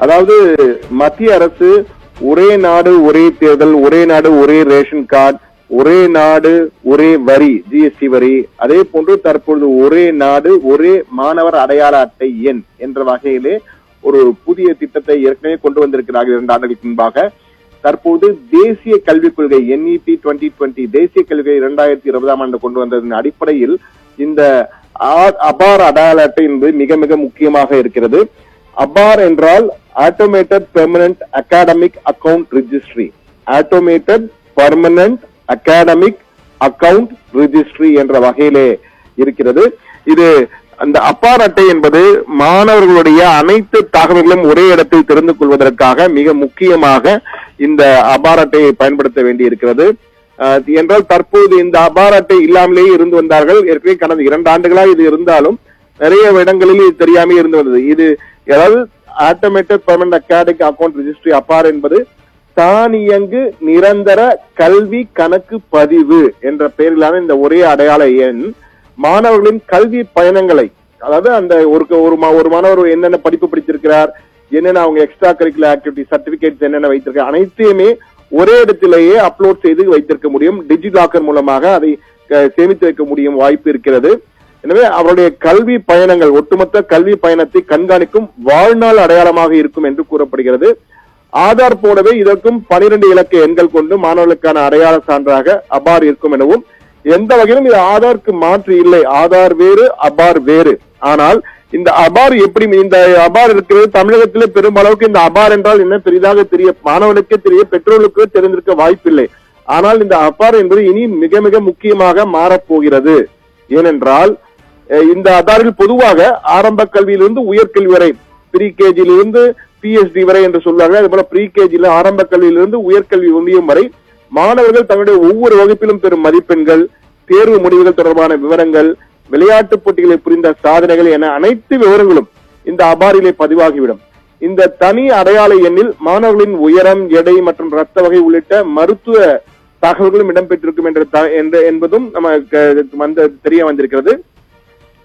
அதாவது மத்திய அரசு ஒரே நாடு ஒரே தேர்தல், ஒரே நாடு ஒரே ரேஷன் கார்டு, ஒரே நாடு ஒரே வரி, ஜிஎஸ்டி வரி, அதே போன்று தற்பொழுது ஒரே நாடு ஒரே மாணவர் அடையாள அட்டை எண் என்ற வகையிலே ஒரு புதிய திட்டத்தை ஏற்கனவே கொண்டு வந்திருக்கிறார்கள் 2 ஆண்டுகளுக்கு முன்பாக. தற்போது தேசிய கல்விக் கொள்கை NEP 2020 தேசிய கல்வியை 2020ஆம் ஆண்டு கொண்டு வந்ததன் அடிப்படையில் இந்த அபார் அடையாள அட்டை என்பது மிக மிக முக்கியமாக இருக்கிறது. அபார் என்றால் automated permanent academic account registry, automated permanent academic account registry என்ற வகையிலே இருக்கிறது. இது அந்த அபார் அட்டை என்பது மாணவர்களுடைய அனைத்து தகவல்களும் ஒரே இடத்தில் தெரிந்து கொள்வதற்காக மிக முக்கியமாக இந்த அபார் அட்டையை பயன்படுத்த வேண்டி இருக்கிறது. என்றால் தற்போது இந்த அபார் அட்டை இல்லாமலேயே இருந்து வந்தார்கள். ஏற்கனவே கடந்த 2 ஆண்டுகளாக இது இருந்தாலும் நிறைய இடங்களில் இது தெரியாமல் இருந்து வந்தது. இது அதாவது automated permanent academic account registry APAAR என்பது தானியங்கு நிரந்தர கல்வி கணக்கு பதிவு என்ற பெயரிலான இந்த ஒரே அடையாள எண் மாணவர்களின் கல்வி பயணங்களை, அதாவது அந்த ஒரு மாணவர் என்னென்ன படிப்பு படித்திருக்கிறார், என்னென்ன அவங்க எக்ஸ்ட்ரா கரிக்குலர் ஆக்டிவிட்டி சர்டிபிகேட்ஸ் என்னென்ன வைத்திருக்கார், அனைத்தையுமே ஒரே இடத்திலேயே அப்லோட் செய்து வைத்திருக்க முடியும். டிஜிலாக்கர் மூலமாக அதை சேமித்து வைக்க முடியும் வாய்ப்பு இருக்கிறது. எனவே அவருடைய கல்வி பயணங்கள், ஒட்டுமொத்த கல்வி பயணத்தை கண்காணிக்கும் வாழ்நாள் அடையாளமாக இருக்கும் என்று கூறப்படுகிறது. ஆதார் போலவே இதற்கும் 12 இலக்க எண்கள் கொண்டு மாணவர்களுக்கான அடையாள சான்றாக அபார் இருக்கும் எனவும், எந்த வகையிலும் இது ஆதாருக்கு மாற்று இல்லை. ஆதார் வேறு, அபார் வேறு. ஆனால் இந்த அபார் எப்படி இந்த அபார் இருக்கிறது தமிழகத்திலே பெருமளவுக்கு இந்த அபார் என்றால் என்ன பெரிதாக தெரிய மாணவனுக்கே தெரிய, பெற்றோர்களுக்கு தெரிந்திருக்க வாய்ப்பில்லை. ஆனால் இந்த அபார் என்பது இனி மிக மிக முக்கியமாக மாறப்போகிறது. ஏனென்றால் இந்த ஆதாரில் பொதுவாக ஆரம்ப கல்வியிலிருந்து உயர்கல்வி வரை, ப்ரீ கேஜியிலிருந்து PhD வரை என்று சொல்வார்கள். அதே போல ப்ரீ கேஜியில ஆரம்ப கல்வியிலிருந்து உயர்கல்வி ஒன்றியம் வரை மாணவர்கள் தங்களுடைய ஒவ்வொரு வகுப்பிலும் பெறும் மதிப்பெண்கள், தேர்வு முடிவுகள் தொடர்பான விவரங்கள், விளையாட்டுப் போட்டிகளில் புரிந்த சாதனைகள் என அனைத்து விவரங்களும் இந்த அபாரிலே பதிவாகிவிடும். இந்த தனி அடையாள எண்ணில் மாணவர்களின் உயரம், எடை மற்றும் ரத்த வகை உள்ளிட்ட மருத்துவ தகவல்களும் இடம்பெற்றிருக்கும் என்பதும் நமக்கு தெரிய வந்திருக்கிறது.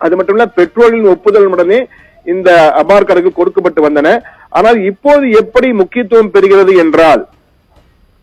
அது மட்டுமல்ல, பெற்றோர்களின் ஒப்புதலுடனே இந்த அபார் கணக்கு கொடுக்கப்பட்டு வந்தன. ஆனால் இப்போது எப்படி முக்கியத்துவம் பெறுகிறது என்றால்,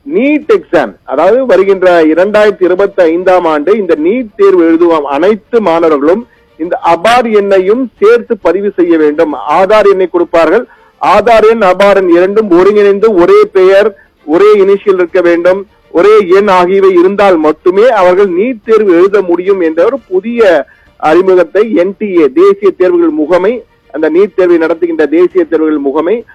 நீட் எக்ஸாம், அதாவது வருகின்ற 2025ஆம் ஆண்டு இந்த நீட் தேர்வு எழுதும் அனைத்து மாணவர்களும் இந்த அபார் எண்ணையும் சேர்த்து பதிவு செய்ய வேண்டும். ஆதார் எண்ணை கொடுப்பார்கள். ஆதார் எண், அபார் எண் இரண்டும் ஒருங்கிணைந்து ஒரே பெயர், ஒரே இனிஷியல் இருக்க வேண்டும், ஒரே எண் ஆகியவை இருந்தால் மட்டுமே அவர்கள் நீட் தேர்வு எழுத முடியும் என்ற ஒரு புதிய அறிமுகத்தை NTA தேசிய தேர்வுகள் முகமை, அந்த நீட் தேர்வை நடத்துகின்ற தேசிய தேர்வுகள் முகமை